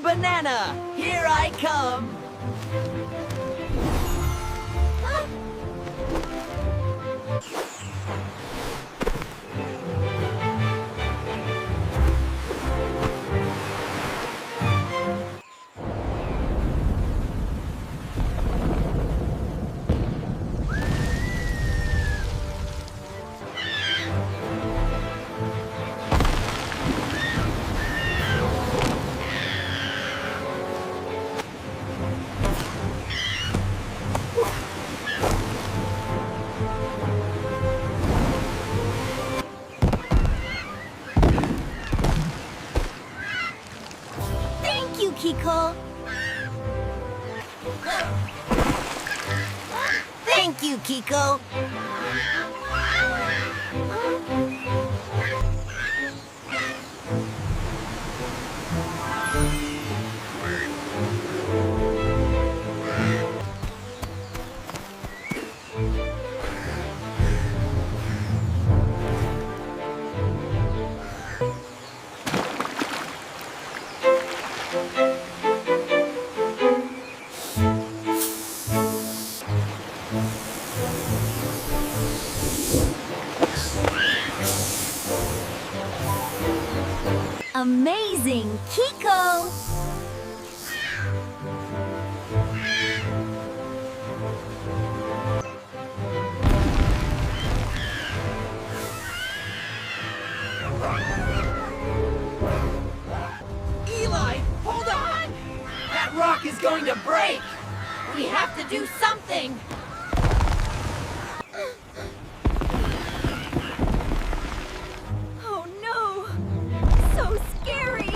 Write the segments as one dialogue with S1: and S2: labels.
S1: Team Banana, here I come!
S2: Kiko. Thank you, Kiko. Amazing, Kiko!
S1: Eli, hold on! That rock is going to break! We have to do something!
S2: Oh no! So scary!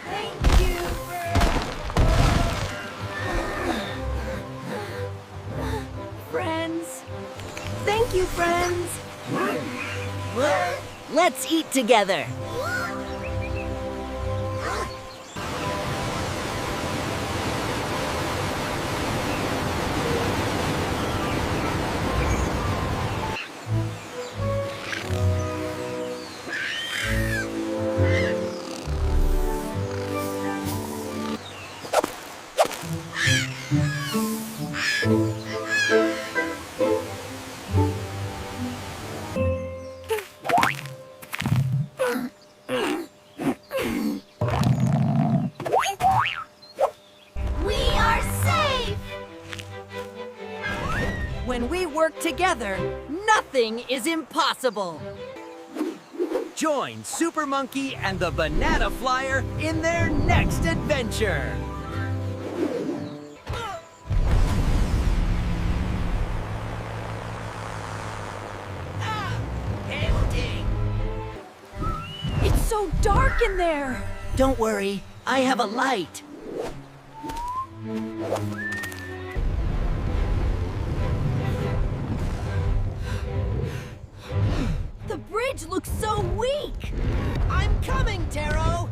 S1: Thank you,
S2: Friends. Thank you, friends.
S1: Let's eat together. When we work together, nothing is impossible. Join Super Monkey and the Banana Flyer in their next adventure.
S2: It's so dark in there.
S1: Don't worry, I have a light.
S2: The bridge looks so weak.
S1: I'm coming, Taro!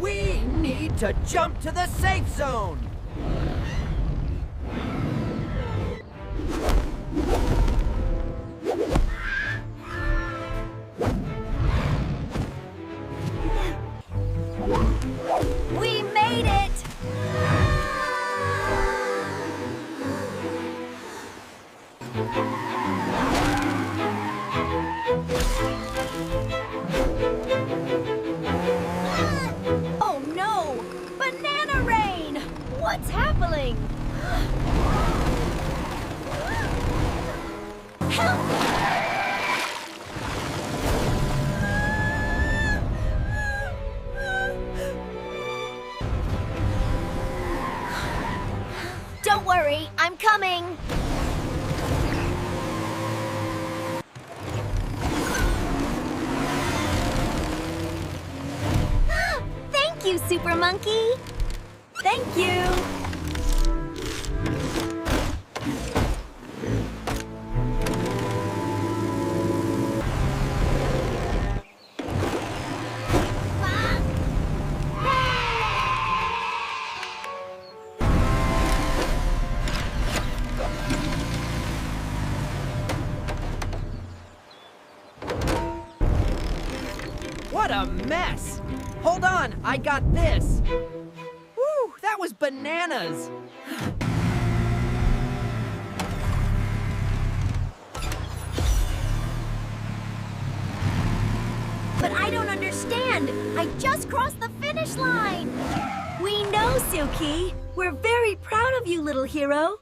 S1: We need to jump to the safe zone!
S2: We made it! Oh no! Banana rain! What's happening? Help! Don't worry, I'm coming! Thank you, Super Monkey! Thank you!
S1: What a mess! Hold on, I got this. Woo, that was bananas.
S2: But I don't understand. I just crossed the finish line. We know, Suki. We're very proud of you, little hero.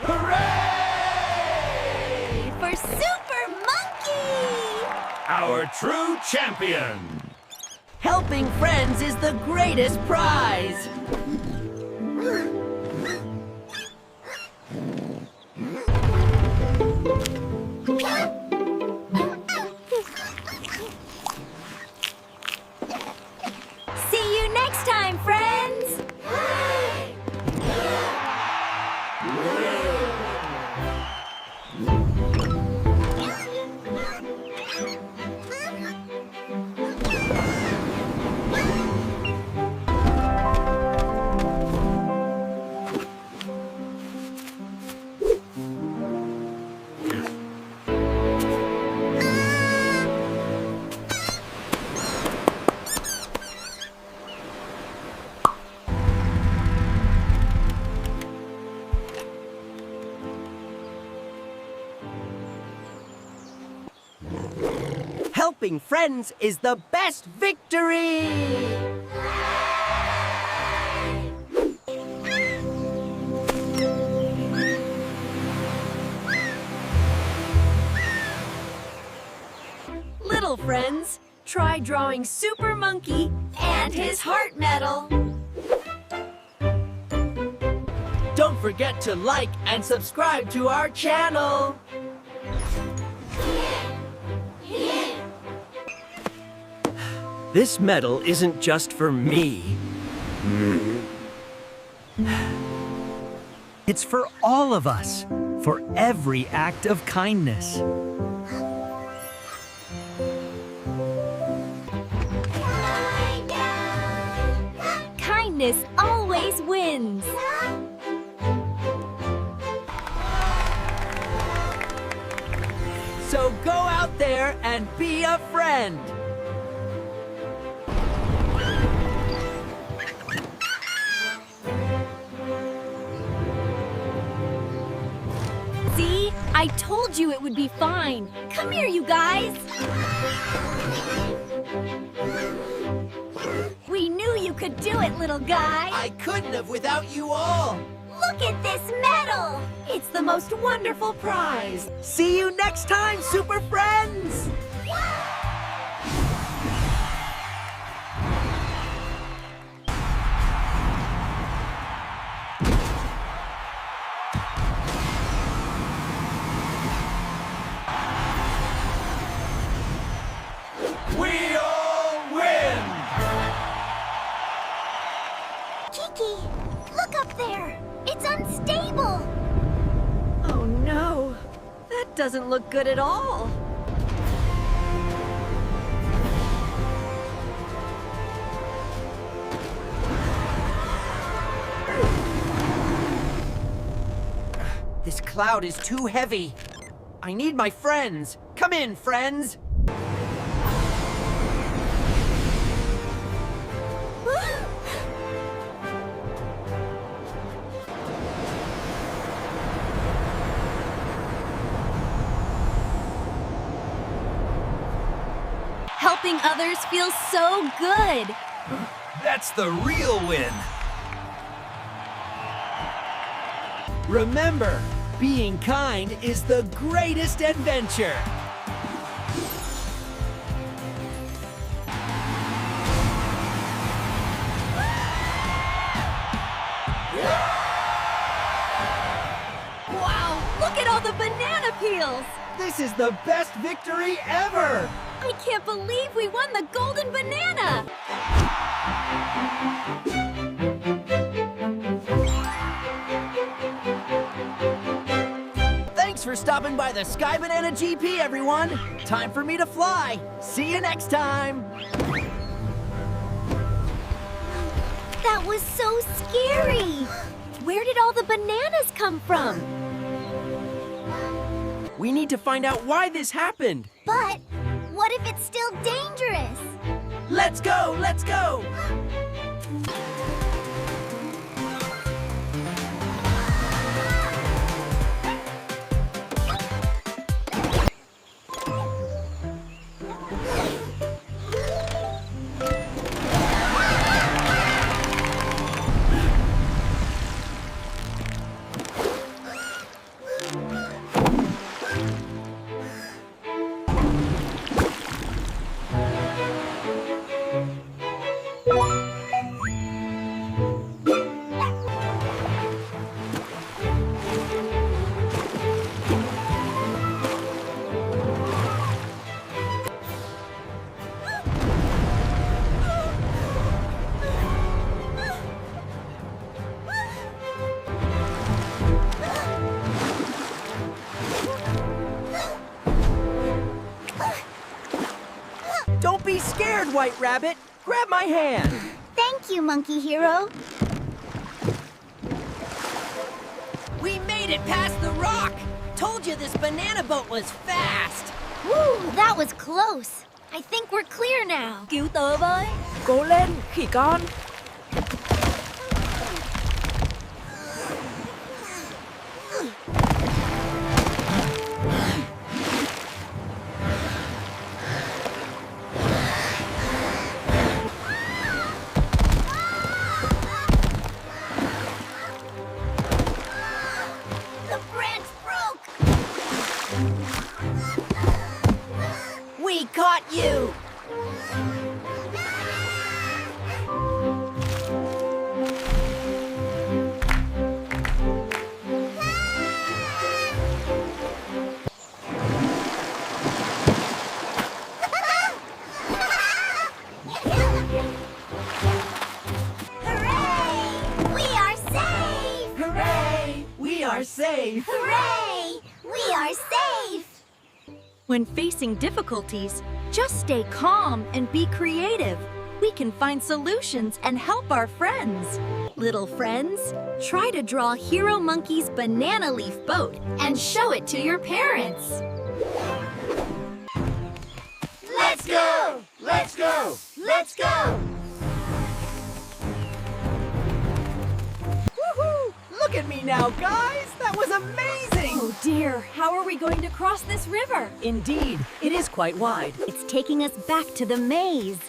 S1: Hooray!
S2: For Super Monkey!
S3: Our true champion!
S1: Helping friends is the greatest prize.
S2: See you next time, friends!
S1: Helping friends is the best victory! Little friends, try drawing Super Monkey and his heart medal. Don't forget to like and subscribe to our channel. This medal isn't just for me. It's for all of us, for every act of kindness.
S2: Kindness always wins.
S1: So go out there and be a friend.
S2: See? I told you it would be fine. Come here, you guys. We knew you could do it, little guy.
S1: I couldn't have without you all.
S2: Look at this medal. It's the most wonderful prize.
S1: See you next time, Super Friends!
S3: We all win!
S2: Kiki, look up there. It's unstable.
S1: Oh no, that doesn't look good at all. This cloud is too heavy. I need my friends. Come in, friends.
S2: Helping others feels so good.
S3: That's the real win!
S1: Remember, being kind is the greatest adventure.
S2: Wow, look at all the banana peels.
S1: This is the best victory ever!
S2: I can't believe we won the golden banana.
S1: Thanks for stopping by the Sky Banana GP, everyone. Time for me to fly. See you next time.
S2: That was so scary. Where did all the bananas come from?
S1: We need to find out why this happened.
S2: But what if it's still dangerous?
S1: Let's go, let's go. Don't be scared, White Rabbit. Grab my hand.
S2: Thank you, Monkey Hero.
S1: We made it past the rock. Told you this banana boat was fast.
S2: Woo, that was close. I think we're clear now.
S4: Cứu tớ với. Cố lên, khỉ con.
S2: The branch broke.
S1: We caught you.
S2: Hooray! We are safe!
S1: Hooray! We are safe.
S2: Hooray! We are safe!
S4: When facing difficulties, just stay calm and be creative. We can find solutions and help our friends. Little friends, try to draw Hero Monkey's banana leaf boat and show it to your parents.
S2: Let's go!
S3: Let's go!
S2: Let's go!
S1: Woohoo! Look at me now, guys. That was amazing.
S4: Oh dear, how are we going to cross this river?
S1: Indeed, it is quite wide.
S4: It's taking us back to the maze.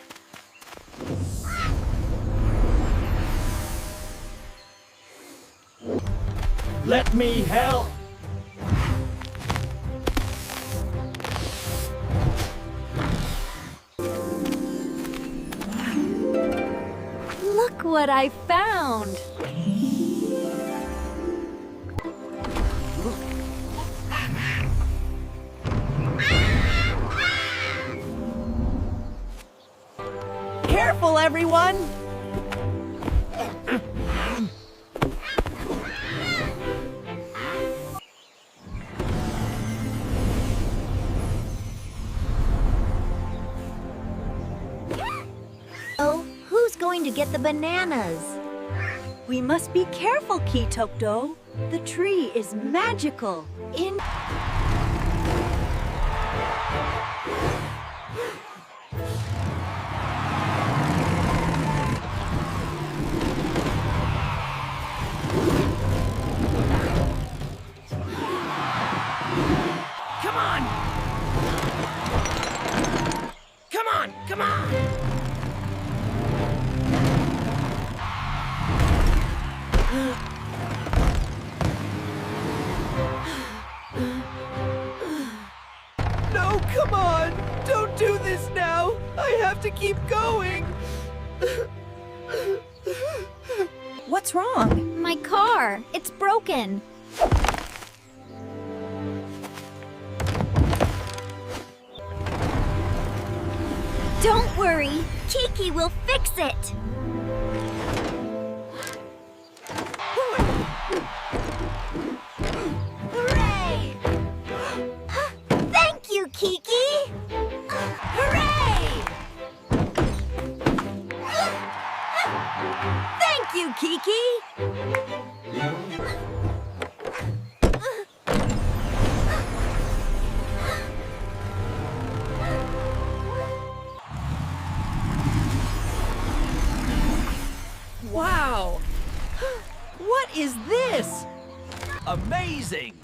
S3: Let me help!
S4: Look what I found.
S1: Careful, everyone.
S2: Oh, who's going to get the bananas?
S4: We must be careful, Kitokdo. The tree is magical.
S1: Come on. Come on, come on. No, come on. Don't do this now. I have to keep going.
S4: What's wrong?
S2: My car. It's broken. Don't worry. Kiki will fix it. Hooray!
S1: amazing!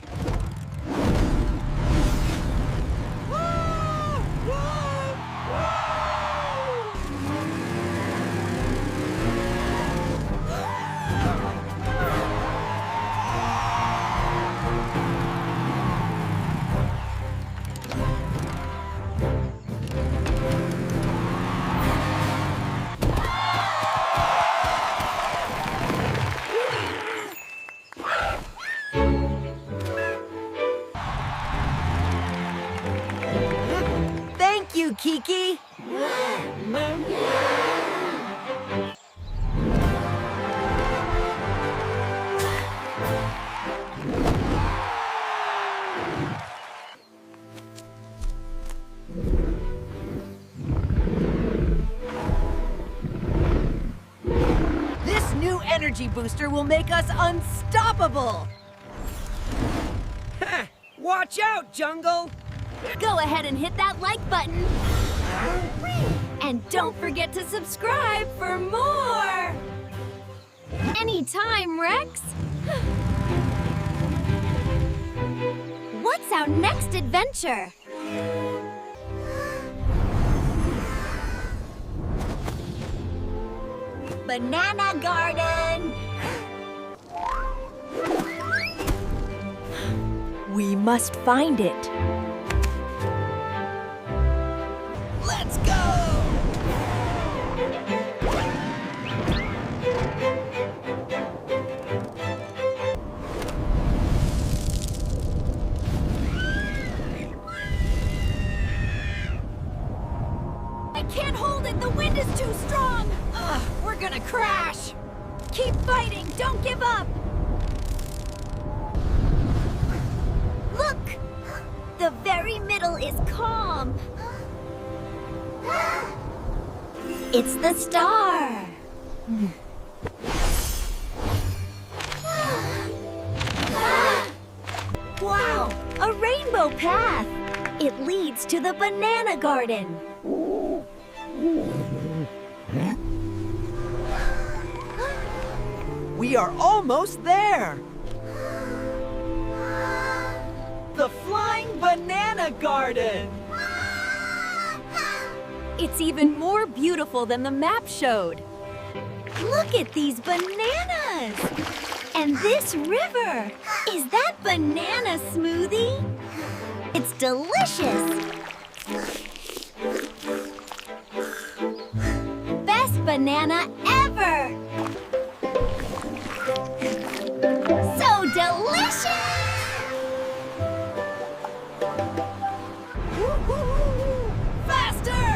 S1: Thank you, Kiki! This new energy booster will make us unstoppable! Watch out, Jungle!
S2: Go ahead and hit that like button. And don't forget to subscribe for more. Anytime, Rex. What's our next adventure? Banana Garden.
S4: We must find it.
S1: Let's go!
S2: I can't hold it. The wind is too strong. We're gonna crash. Keep fighting. Don't give up. Look! The very middle is calm. It's the star. Wow! A rainbow path. It leads to the banana garden.
S1: We are almost there! The Flying Banana Garden!
S4: It's even more beautiful than the map showed.
S2: Look at these bananas! And this river! Is that banana smoothie? It's delicious! Best banana ever! So delicious!
S1: Faster!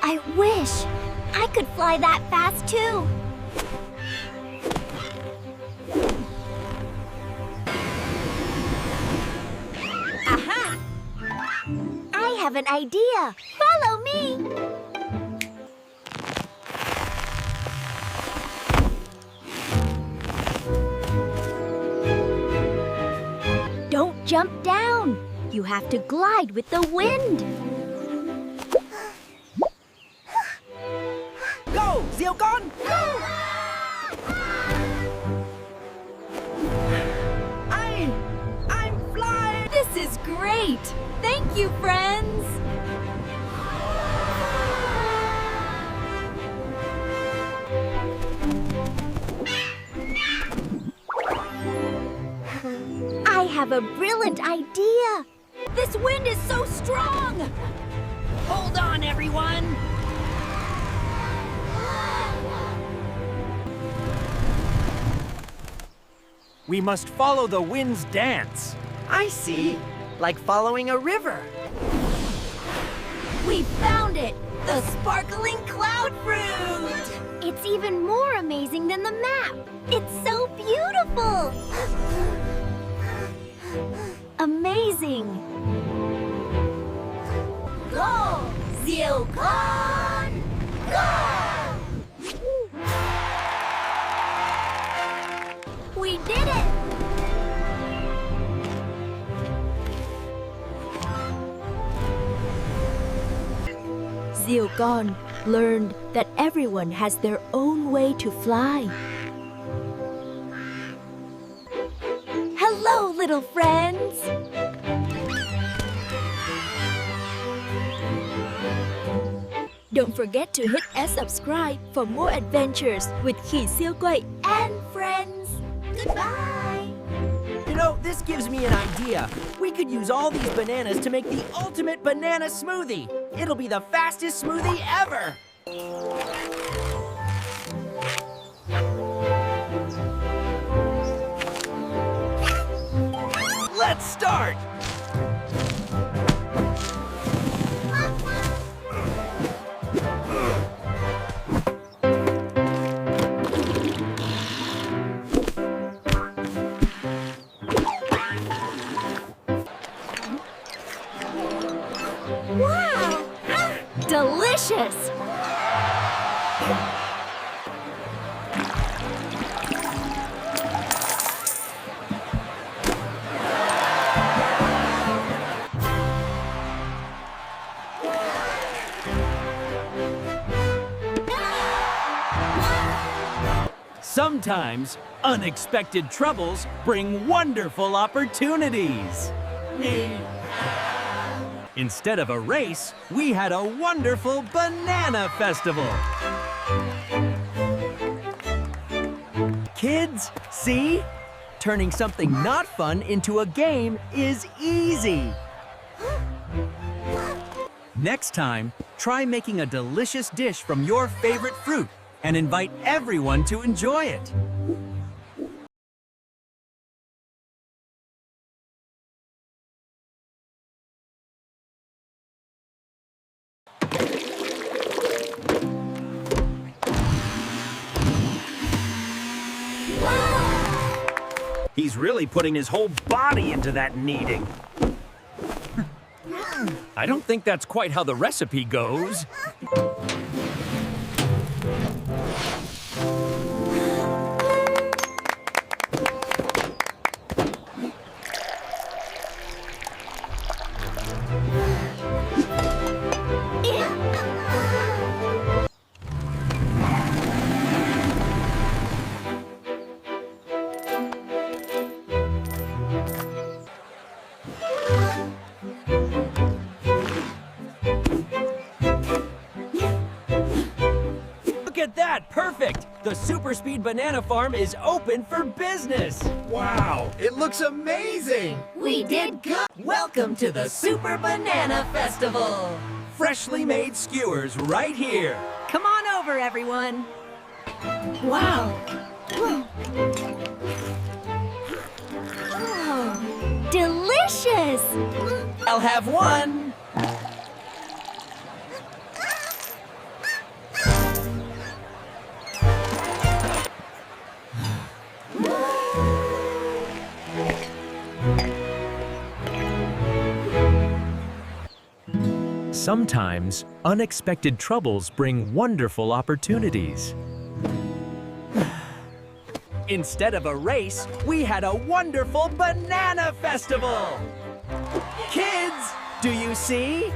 S2: I wish I could fly that fast too. Aha! I have an idea. Follow me. Don't jump down. You have to glide with the wind.
S1: Go, Zilgon! Go! I'm flying!
S4: This is great! Thank you, friends!
S2: I have a brilliant idea. This wind is so strong.
S1: Hold on, everyone! We must follow the wind's dance. I see. Like following a river.
S2: We found it! The sparkling cloud fruit! It's even more amazing than the map. It's so beautiful. Amazing. Go! Zilgon! Go! We did it!
S4: Zilgon,
S2: learned that everyone has their own way to fly. Hello, little friends! Don't forget to hit and subscribe for more adventures with Khỉ Siêu Quậy and friends. Goodbye!
S1: You know, this gives me an idea. We could use all these bananas to make the ultimate banana smoothie. It'll be the fastest smoothie ever. Let's start!
S2: Wow! Delicious!
S1: Sometimes unexpected troubles bring wonderful opportunities. Instead of a race, we had a wonderful banana festival. Kids, see? Turning something not fun into a game is easy. Next time, try making a delicious dish from your favorite fruit and invite everyone to enjoy it. He's really putting his whole body into that kneading. I don't think that's quite how the recipe goes. Look at that! Perfect! The Super Speed Banana Farm is open for business!
S3: Wow, it looks amazing!
S2: We did good!
S1: Welcome to the Super Banana Festival! Freshly made skewers right here!
S4: Come on over, everyone.
S2: Wow! Oh, delicious!
S1: I'll have one! Sometimes unexpected troubles bring wonderful opportunities. Instead of a race, we had a wonderful banana festival! Kids, do you see?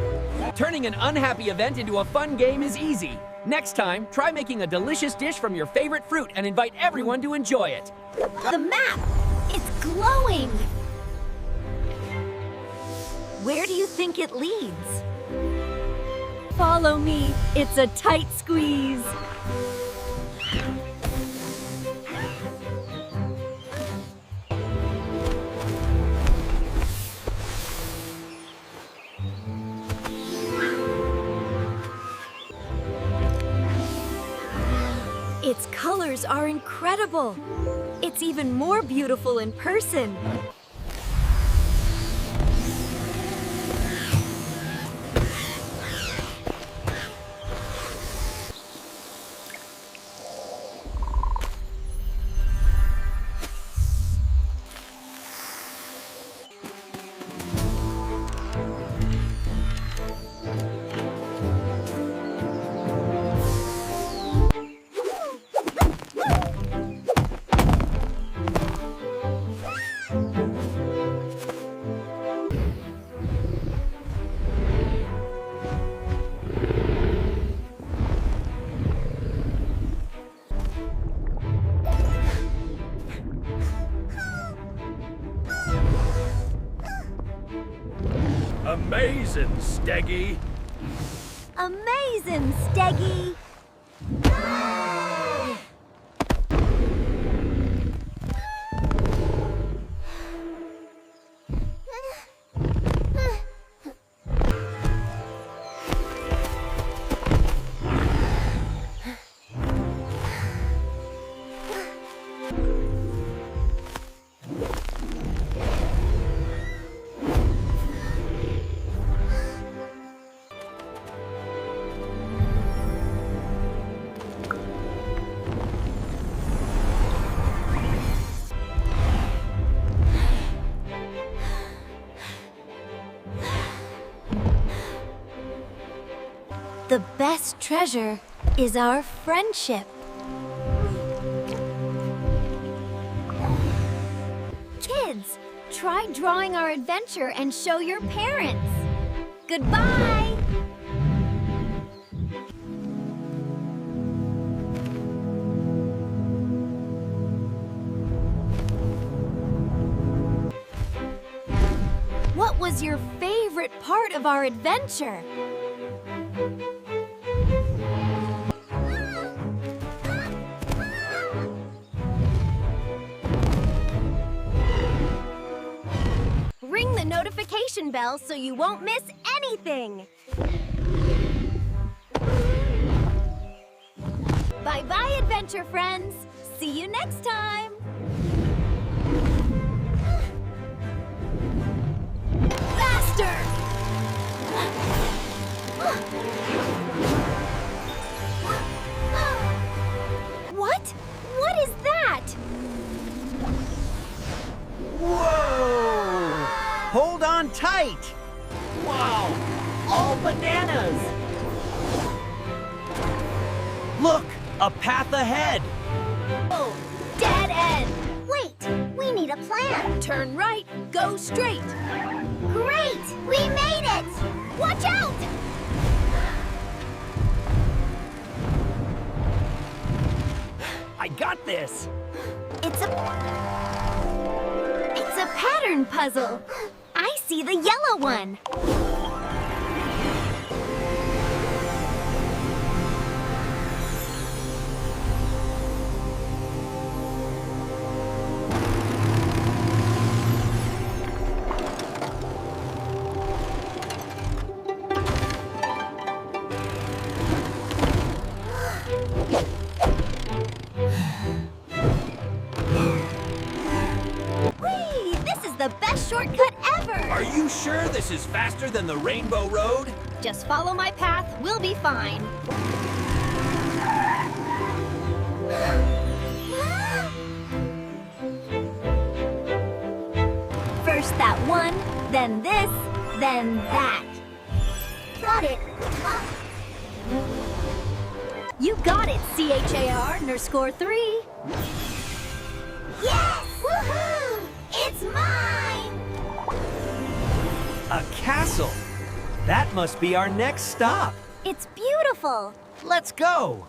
S1: Turning an unhappy event into a fun game is easy. Next time, try making a delicious dish from your favorite fruit and invite everyone to enjoy it.
S2: The map! It's glowing!
S4: Where do you think it leads? Follow me. It's a tight squeeze. Its colors are incredible. It's even more beautiful in person.
S3: Amazing, Steggy.
S2: Amazing, Steggy! The best treasure is our friendship. Kids, try drawing our adventure and show your parents. Goodbye! What was your favorite part of our adventure? Ring the notification bell so you won't miss anything. Bye-bye, adventure friends. See you next time. Faster! What? What is that?
S1: Whoa! Hold on tight! Wow! All bananas! Look! A path ahead!
S2: Oh, dead end! Wait, we need a plan.
S4: Turn right, go straight.
S2: Great! We made it! Watch out!
S1: I got this!
S2: It's a pattern puzzle. I see the yellow one. Whee! This is the best shortcut ever!
S1: Are you sure this is faster than the Rainbow Road?
S2: Just follow my path, we'll be fine. First that one, then this, then that. Got it.
S4: You got it, CHAR_3.
S2: Yes! Woohoo! It's mine!
S1: A castle! That must be our next stop!
S2: It's beautiful.
S1: Let's go!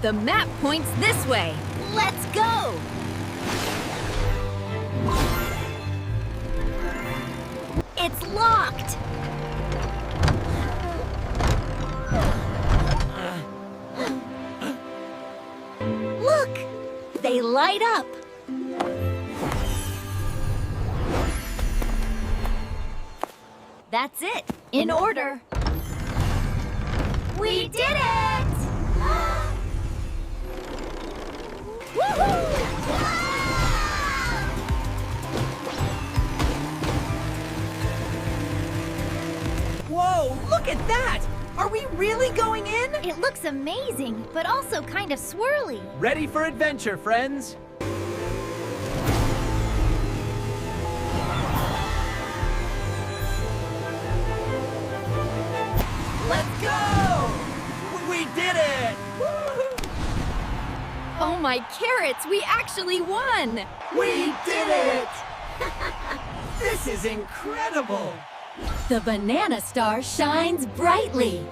S4: The map points this way.
S2: Let's go! It's locked. Look! They light up.
S4: That's it. In order.
S2: We did it! Woohoo!
S1: Whoa, look at that! Are we really going in?
S2: It looks amazing, but also kind of swirly.
S1: Ready for adventure, friends? Let's go! We did it! Woo-hoo!
S4: Oh my carrots, we actually won!
S1: We did it! This is incredible!
S4: The banana star shines brightly.